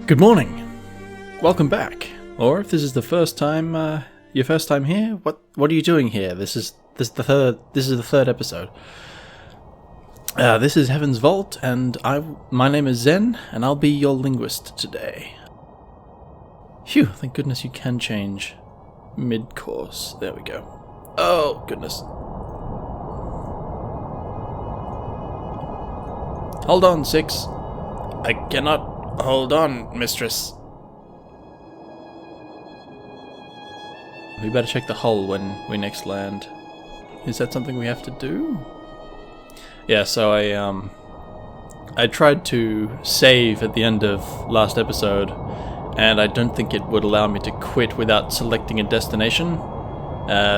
Good morning. Welcome back. Or if this is the first time, your first time here, what are you doing here? This is the third episode. This is Heaven's Vault, and my name is Zen, and I'll be your linguist today. Phew, thank goodness you can change mid-course. There we go. Oh, goodness. Hold on, 6. I cannot hold on, mistress. We better check the hull when we next land. Is that something we have to do? Yeah, so I tried to save at the end of last episode, and I don't think it would allow me to quit without selecting a destination.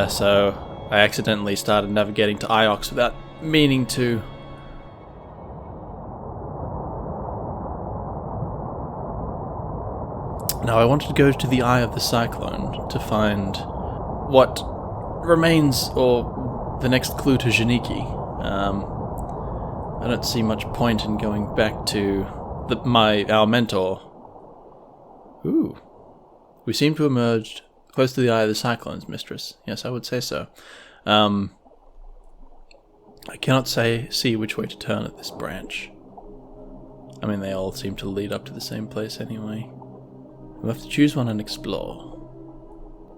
So I accidentally started navigating to Iox without meaning to. Now I wanted to go to the eye of the Cyclone to find what remains, or the next clue to Janiki. I don't see much point in going back to our mentor. Ooh. We seem to have emerged close to the eye of the Cyclone's, mistress. Yes, I would say so. I cannot see which way to turn at this branch. I mean, they all seem to lead up to the same place anyway. We'll have to choose one and explore.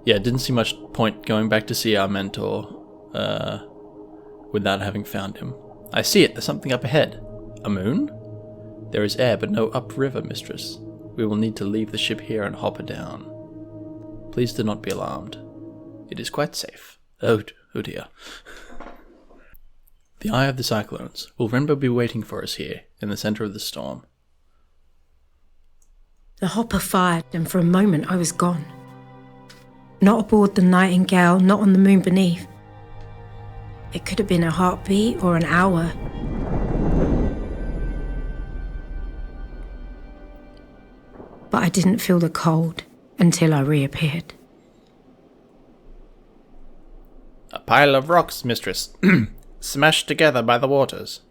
Yeah, didn't see much point going back to see our mentor without having found him. I see it, there's something up ahead. A moon? There is air, but no upriver, mistress. We will need to leave the ship here and hop her down. Please do not be alarmed. It is quite safe. Oh dear. The eye of the Cyclones. Will Renba be waiting for us here, in the centre of the storm? The hopper fired, and for a moment I was gone. Not aboard the Nightingale, not on the moon beneath. It could have been a heartbeat or an hour. But I didn't feel the cold until I reappeared. A pile of rocks, mistress. Smashed together by the waters.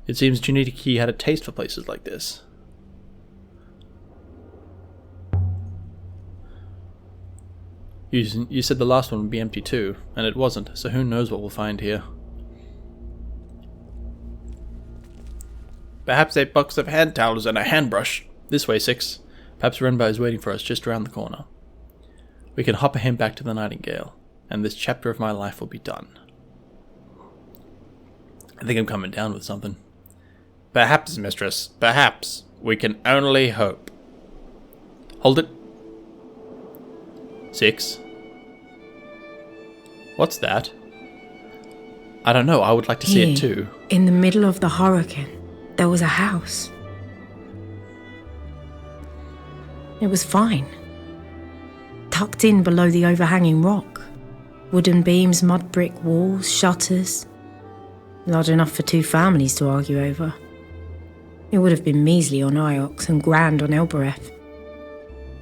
It seems Junitiki had a taste for places like this. You said the last one would be empty too, and it wasn't, so who knows what we'll find here. Perhaps a box of hand towels and a handbrush. This way, 6. Perhaps Renba is waiting for us just around the corner. We can hop him back to the Nightingale, and this chapter of my life will be done. I think I'm coming down with something. Perhaps, mistress, perhaps. We can only hope. Hold it. 6. What's that? I don't know, I would like to see it too. In the middle of the hurricane, there was a house. It was fine. Tucked in below the overhanging rock. Wooden beams, mud brick walls, shutters. Large enough for 2 families to argue over. It would have been measly on Iox and grand on Elbereth.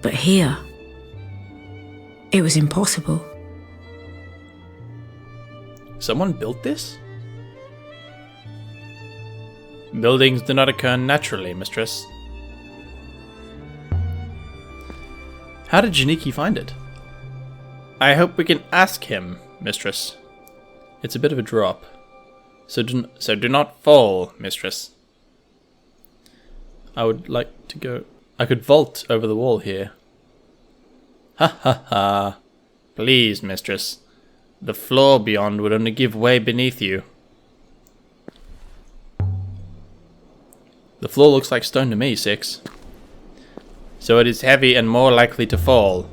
But here, it was impossible. Someone built this? Buildings do not occur naturally, mistress. How did Janiki find it? I hope we can ask him, mistress. It's a bit of a drop. So do not fall, mistress. I would like to go. I could vault over the wall here. Ha ha ha. Please, mistress. The floor beyond would only give way beneath you. The floor looks like stone to me, 6. So it is heavy and more likely to fall.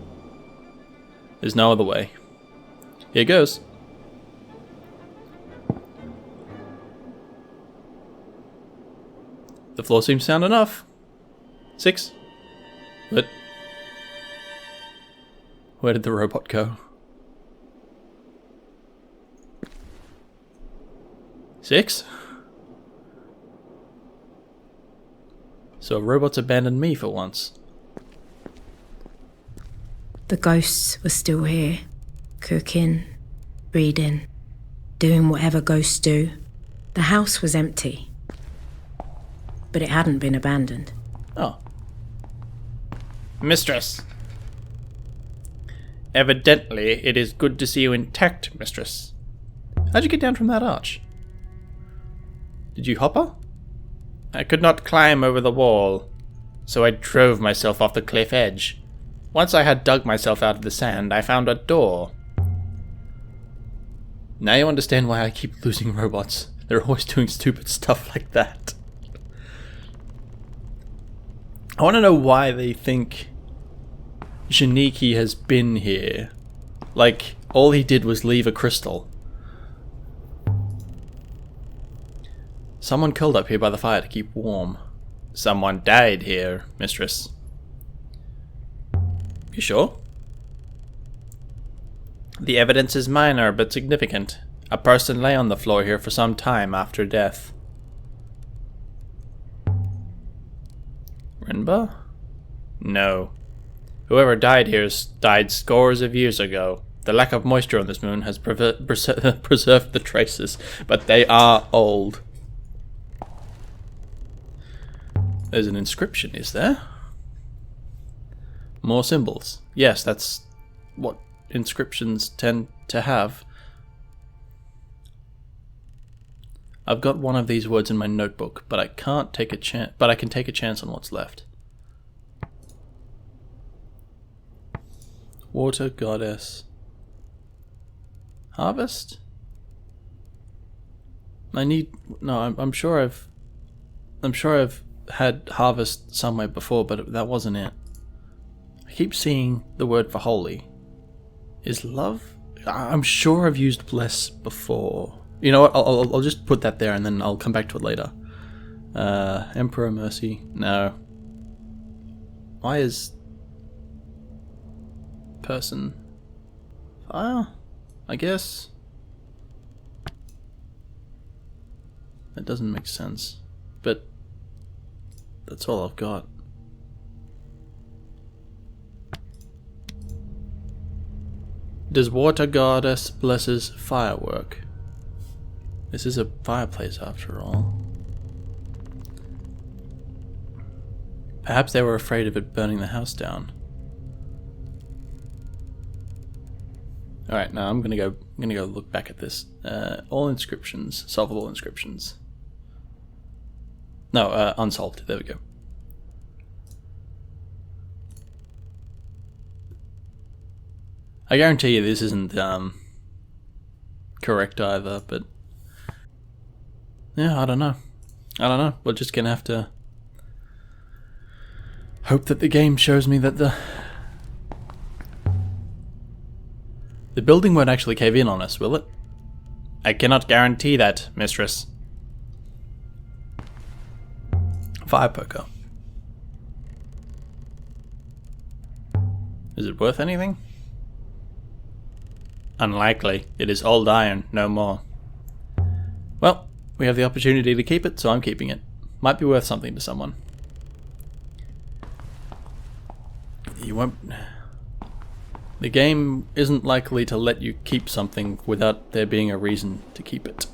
There's no other way. Here goes. The floor seems sound enough. 6. But where did the robot go? 6? So robots abandoned me for once. The ghosts were still here, cooking, reading, doing whatever ghosts do. The house was empty, but it hadn't been abandoned. Oh. Mistress. Evidently, it is good to see you intact, mistress. How'd you get down from that arch? Did you hopper? I could not climb over the wall, so I drove myself off the cliff edge. Once I had dug myself out of the sand, I found a door. Now you understand why I keep losing robots. They're always doing stupid stuff like that. I want to know why they think Shiniki has been here. Like, all he did was leave a crystal. Someone curled up here by the fire to keep warm. Someone died here, mistress. You sure? The evidence is minor but significant. A person lay on the floor here for some time after death. Renba? No. Whoever died here died scores of years ago. The lack of moisture on this moon has preserved the traces, but they are old. There's an inscription, is there? More symbols. Yes, that's what inscriptions tend to have. I've got one of these words in my notebook, but I can't take a chance. But I can take a chance on what's left. Water goddess. Harvest? I'm sure I've had harvest somewhere before, but that wasn't it. I keep seeing the word for holy. Is love? I'm sure I've used bless before. You know what? I'll just put that there and then I'll come back to it later. Emperor Mercy. No. Why is person fire? I guess. That doesn't make sense. But that's all I've got. Does water goddess blesses firework? This is a fireplace after all. Perhaps they were afraid of it burning the house down. Alright, now I'm gonna go look back at this. All inscriptions, solvable inscriptions. No, unsolved. There we go. I guarantee you this isn't correct either, but yeah, I don't know. We're just gonna have to hope that the game shows me that the building won't actually cave in on us, will it? I cannot guarantee that, mistress. Fire poker. Is it worth anything? Unlikely. It is old iron, no more. Well, we have the opportunity to keep it, so I'm keeping it. Might be worth something to someone. You won't... The game isn't likely to let you keep something without there being a reason to keep it.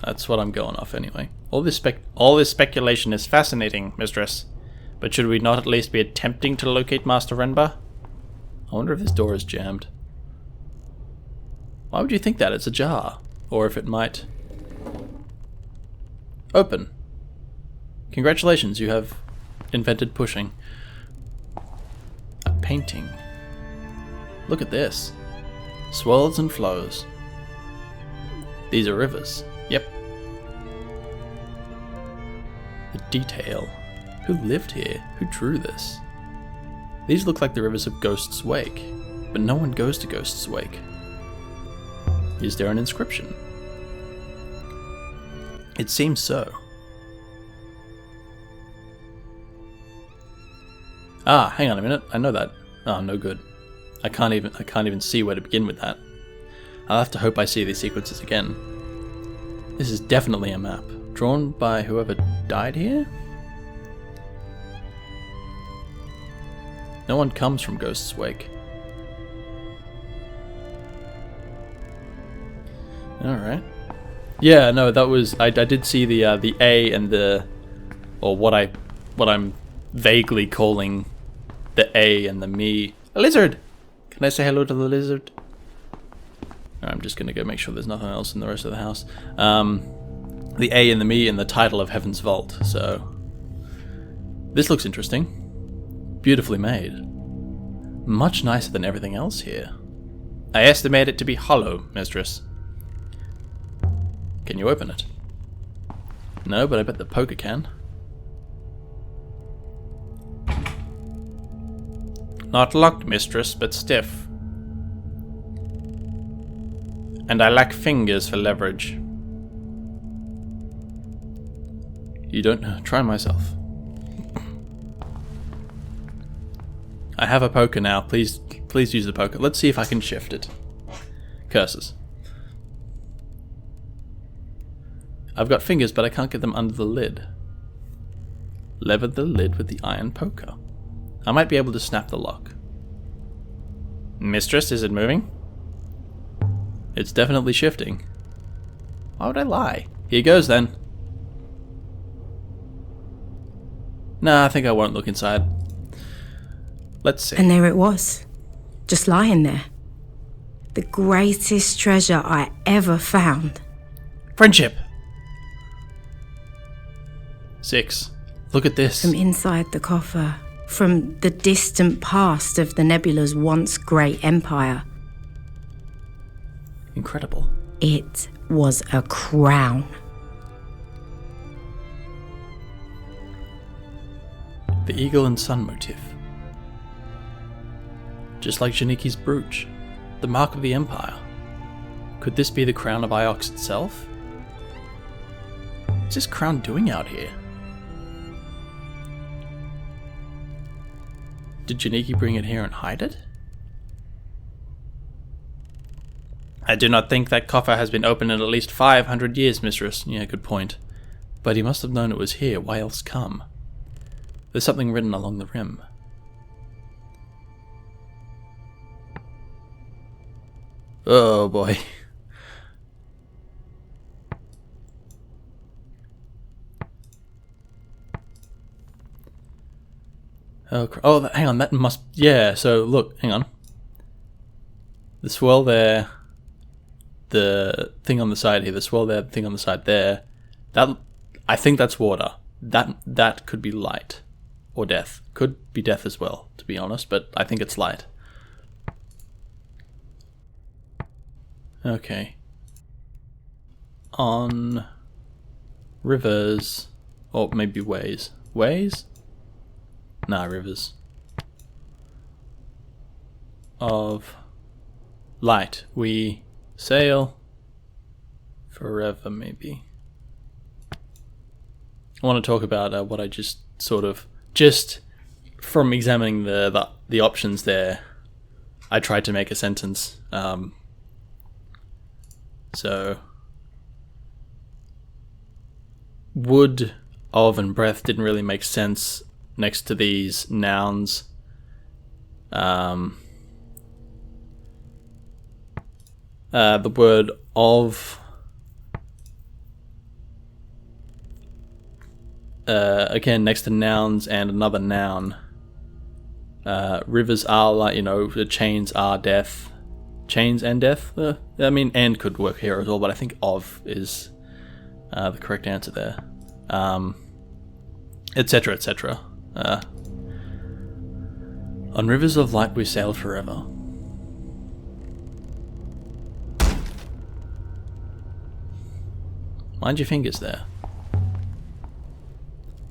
That's what I'm going off anyway. All this speculation is fascinating, mistress. But should we not at least be attempting to locate Master Renba? I wonder if this door is jammed. Why would you think that? It's ajar. Or if it might... Open. Congratulations, you have invented pushing. A painting. Look at this. Swirls and flows. These are rivers. Yep. The detail. Who lived here? Who drew this? These look like the rivers of Ghost's Wake, but no one goes to Ghost's Wake. Is there an inscription? It seems so. Ah, hang on a minute. I know that. Oh, no good. I can't even see where to begin with that. I'll have to hope I see these sequences again. This is definitely a map. Drawn by whoever died here? No one comes from Ghost's Wake. Alright. Yeah, no, that was... I did see the A and the... Or what I'm vaguely calling the A and the me. A lizard! Can I say hello to the lizard? I'm just going to go make sure there's nothing else in the rest of the house. The A and the me in the title of Heaven's Vault. So this looks interesting. Beautifully made. Much nicer than everything else here. I estimate it to be hollow, mistress. Can you open it? No, but I bet the poker can. Not locked, mistress, but stiff. And I lack fingers for leverage. You don't... Try myself. I have a poker now. Please use the poker. Let's see if I can shift it. Curses. I've got fingers, but I can't get them under the lid. Lever the lid with the iron poker. I might be able to snap the lock. Mistress, is it moving? It's definitely shifting. Why would I lie? Here goes then. Nah, I think I won't look inside. Let's see. And there it was. Just lying there. The greatest treasure I ever found. Friendship! 6. Look at this. From inside the coffer. From the distant past of the nebula's once great empire. Incredible. It was a crown. The eagle and sun motif. Just like Janiki's brooch. The mark of the empire. Could this be the crown of Iox itself? What's this crown doing out here? Did Janiki bring it here and hide it? I do not think that coffer has been opened in at least 500 years, mistress. Yeah, good point. But he must have known it was here. Why else come? There's something written along the rim. Oh boy. Oh, hang on, that must... Yeah, so look, hang on. The swirl there, the thing on the side here, the swirl there, the thing on the side there. That, I think that's water. That could be light. Or death. Could be death as well, to be honest, but I think it's light. Okay. On rivers, or maybe ways. Ways? Nah, rivers. Of light. We sail forever, maybe. I want to talk about what I just sort of... Just from examining the options there, I tried to make a sentence. So... Wood, of, and breath didn't really make sense next to these nouns. The word of, again, next to nouns and another noun. Rivers are like, the chains are death. Chains and death? I mean, and could work here as well, but I think of is the correct answer there. Etc., etc. On rivers of light we sail forever. Mind your fingers there.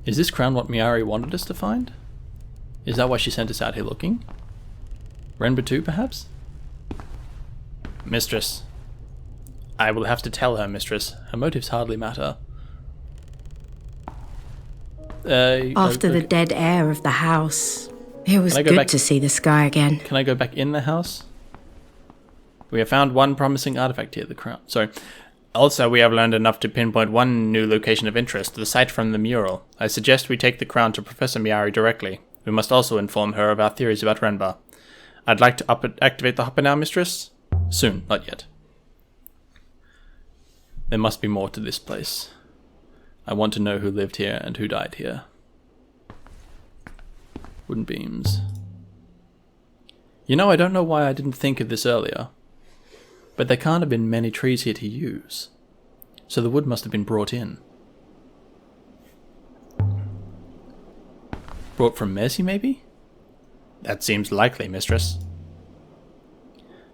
Is this crown what Miari wanted us to find? Is that why she sent us out here looking? Renba too, perhaps? Mistress. I will have to tell her, mistress. Her motives hardly matter. After the dead air of the house, it was good to see the sky again. Can I go back in the house? We have found one promising artifact here, the crown. Sorry. Also, we have learned enough to pinpoint one new location of interest, the site from the mural. I suggest we take the crown to Professor Miari directly. We must also inform her of our theories about Renba. I'd like to activate the hopper now, mistress? Soon, not yet. There must be more to this place. I want to know who lived here and who died here. Wooden beams. You know, I don't know why I didn't think of this earlier, but there can't have been many trees here to use, so the wood must have been brought in. Brought from Mercy, maybe? That seems likely, mistress.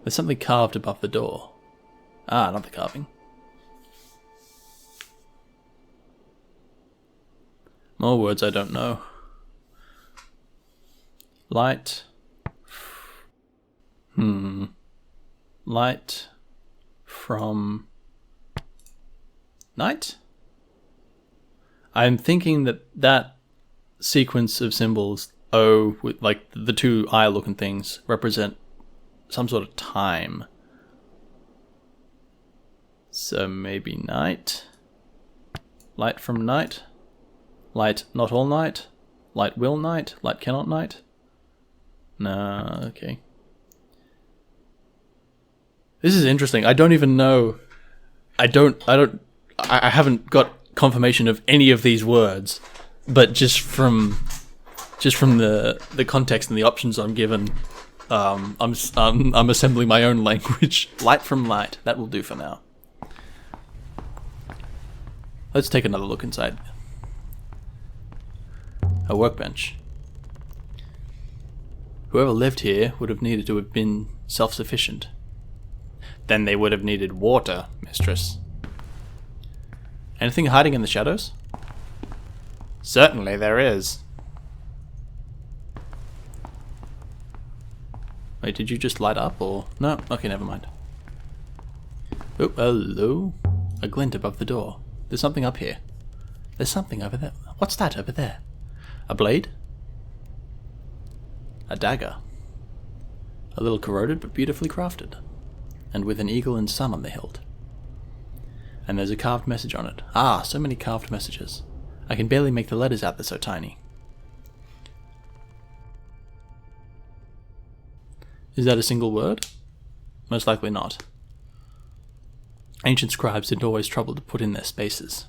There's something carved above the door. Ah, not the carving. More words I don't know. Light. Light from night? I'm thinking that sequence of symbols, O, with like the two eye-looking things, represent some sort of time. So maybe night. Light from night. Light not all night. Light will night. Light cannot night. No, okay. This is interesting. I don't even know. I haven't got confirmation of any of these words, but just from the context and the options I'm given, I'm assembling my own language. Light from light. That will do for now. Let's take another look inside. A workbench. Whoever lived here would have needed to have been self-sufficient. Then they would have needed water, mistress. Anything hiding in the shadows? Certainly there is. Wait, did you just light up or... No? Okay, never mind. Oh, hello. A glint above the door. There's something up here. There's something over there. What's that over there? A blade? A dagger. A little corroded but beautifully crafted. And with an eagle and sun on the hilt. And there's a carved message on it. Ah, so many carved messages. I can barely make the letters out, they're so tiny. Is that a single word? Most likely not. Ancient scribes didn't always trouble to put in their spaces.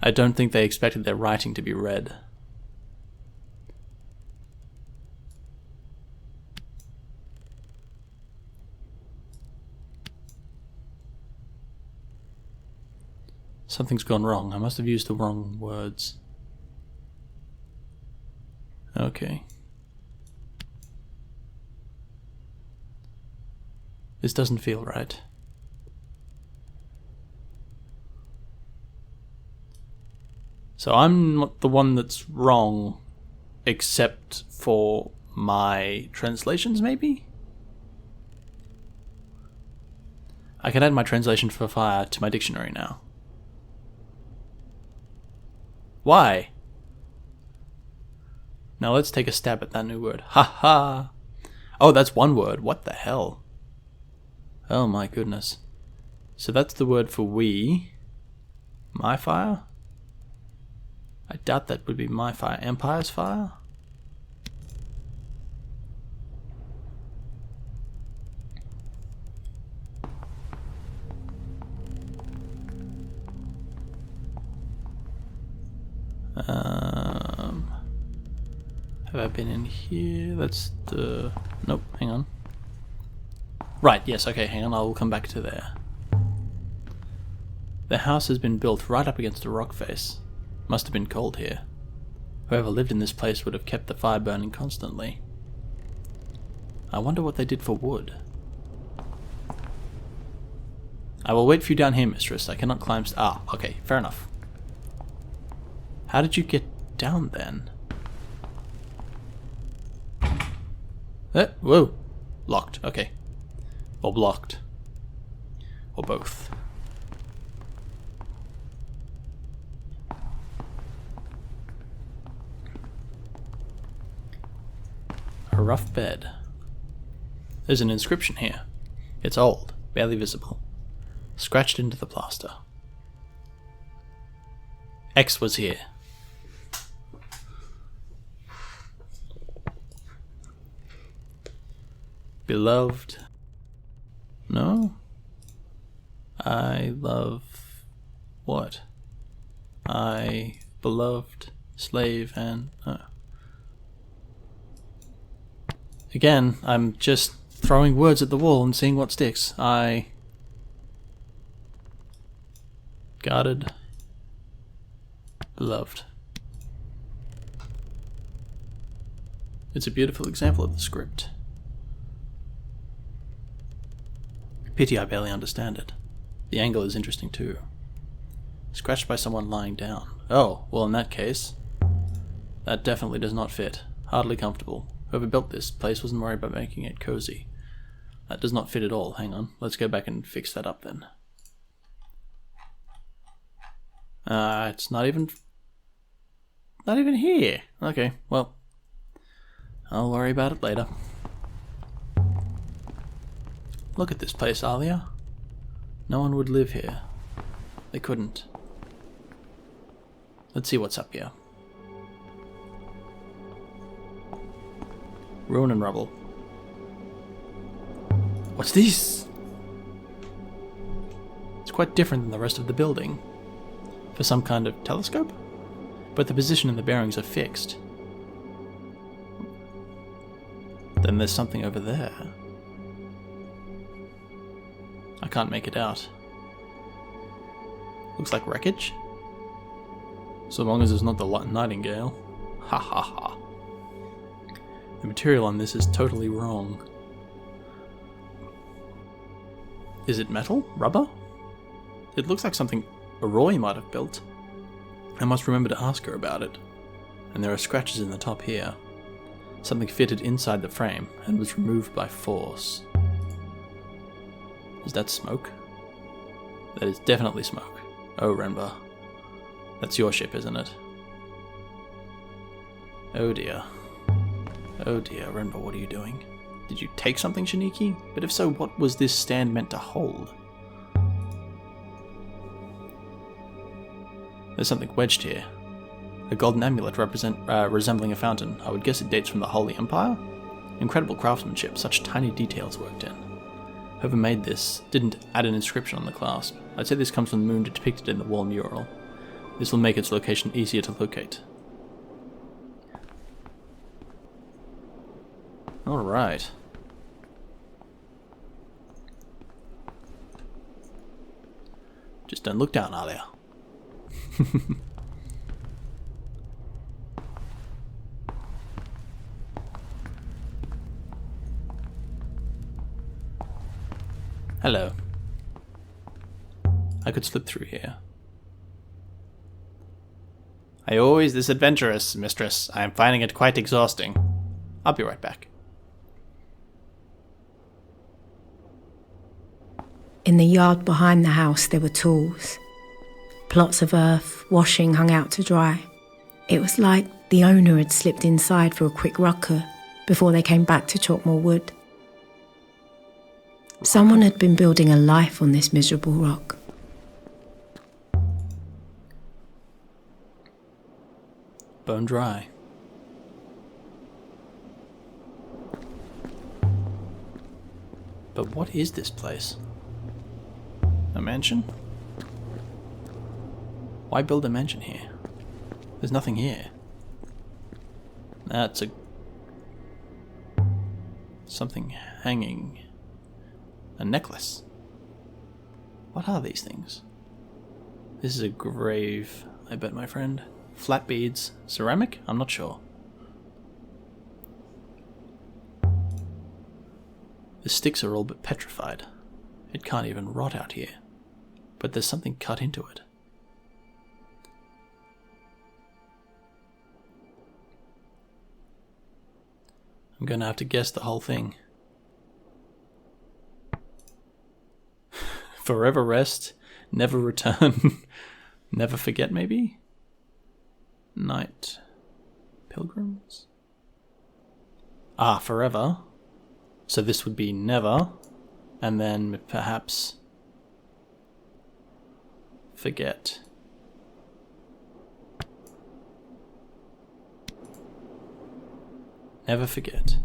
I don't think they expected their writing to be read. Something's gone wrong. I must have used the wrong words. Okay. This doesn't feel right. So I'm not the one that's wrong, except for my translations, maybe? I can add my translation for fire to my dictionary now. Why? Now let's take a stab at that new word. Ha ha! Oh, that's one word. What the hell? Oh my goodness. So that's the word for we. My fire? I doubt that would be my fire. Empire's fire? Have I been in here? That's the... Nope, hang on. Right, yes, okay, hang on, I'll come back to there. The house has been built right up against a rock face. Must have been cold here. Whoever lived in this place would have kept the fire burning constantly. I wonder what they did for wood. I will wait for you down here, mistress. I cannot climb... Ah, okay, fair enough. How did you get down then? Whoa. Locked, okay. Or blocked. Or both. A rough bed. There's an inscription here. It's old, barely visible. Scratched into the plaster. X was here. Beloved. No? I love... what? I... beloved, slave, and... Again, I'm just throwing words at the wall and seeing what sticks. Guarded. Beloved. It's a beautiful example of the script. Pity I barely understand it. The angle is interesting too. Scratched by someone lying down. Oh, well in that case, that definitely does not fit. Hardly comfortable. Whoever built this place wasn't worried about making it cozy. That does not fit at all. Hang on. Let's go back and fix that up then. It's not even here. Okay, well, I'll worry about it later. Look at this place, Alia. No one would live here. They couldn't. Let's see what's up here. Ruin and rubble. What's this? It's quite different than the rest of the building. For some kind of telescope? But the position and the bearings are fixed. Then there's something over there. I can't make it out. Looks like wreckage? So long as it's not the nightingale. Ha ha ha. The material on this is totally wrong. Is it metal? Rubber? It looks like something Roy might have built. I must remember to ask her about it. And there are scratches in the top here. Something fitted inside the frame and was removed by force. Is that smoke? That is definitely smoke. Oh, Renba. That's your ship, isn't it? Oh dear. Oh dear, Renba, what are you doing? Did you take something, Shaniki? But if so, what was this stand meant to hold? There's something wedged here. A golden amulet resembling a fountain. I would guess it dates from the Holy Empire? Incredible craftsmanship, such tiny details worked in. Whoever made this didn't add an inscription on the clasp. I'd say this comes from the moon depicted in the wall mural. This will make its location easier to locate. Alright. Just don't look down, Alia. Hello. I could slip through here. I always this adventurous, mistress. I am finding it quite exhausting. I'll be right back. In the yard behind the house there were tools. Plots of earth, washing hung out to dry. It was like the owner had slipped inside for a quick rucker before they came back to chop more wood. Someone had been building a life on this miserable rock. Bone dry. But what is this place? A mansion? Why build a mansion here? There's nothing here. That's something hanging. A necklace. What are these things? This is a grave, I bet, my friend. Flat beads. Ceramic? I'm not sure. The sticks are all but petrified. It can't even rot out here. But there's something cut into it. I'm gonna have to guess the whole thing. Forever rest, never return, never forget maybe? Night pilgrims? Ah, forever. So this would be never, and then perhaps forget. Never forget.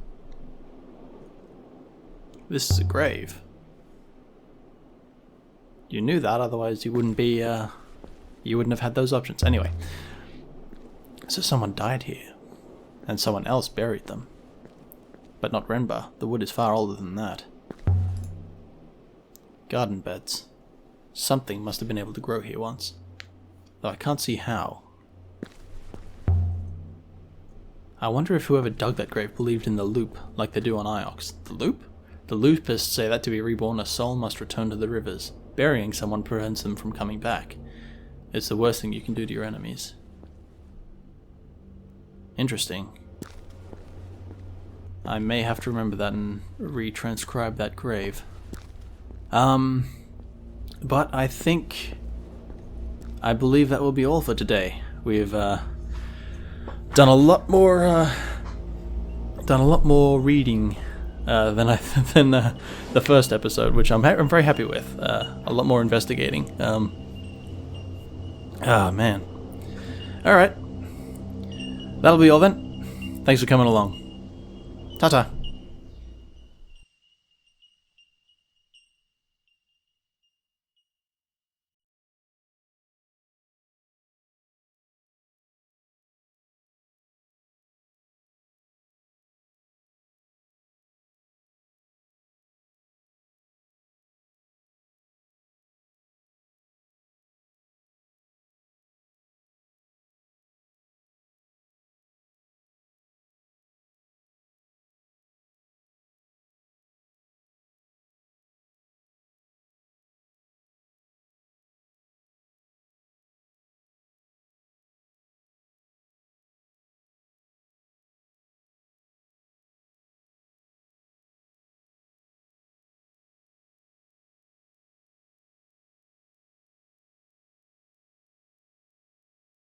This is a grave. You knew that, otherwise you wouldn't be, you wouldn't have had those options. Anyway. So someone died here, and someone else buried them. but not Renba. The wood is far older than that. Garden beds. Something must have been able to grow here once, though I can't see how. I wonder if whoever dug that grave believed in the loop, like they do on Iox. The loop? The loopists say that to be reborn, a soul must return to the rivers. Burying someone prevents them from coming back. It's the worst thing you can do to your enemies. Interesting. I may have to remember that and retranscribe that grave. But I believe that will be all for today. We've done a lot more reading than the first episode, which I'm very happy with. A lot more investigating. Man. All right. That'll be all then. Thanks for coming along. Ta-ta.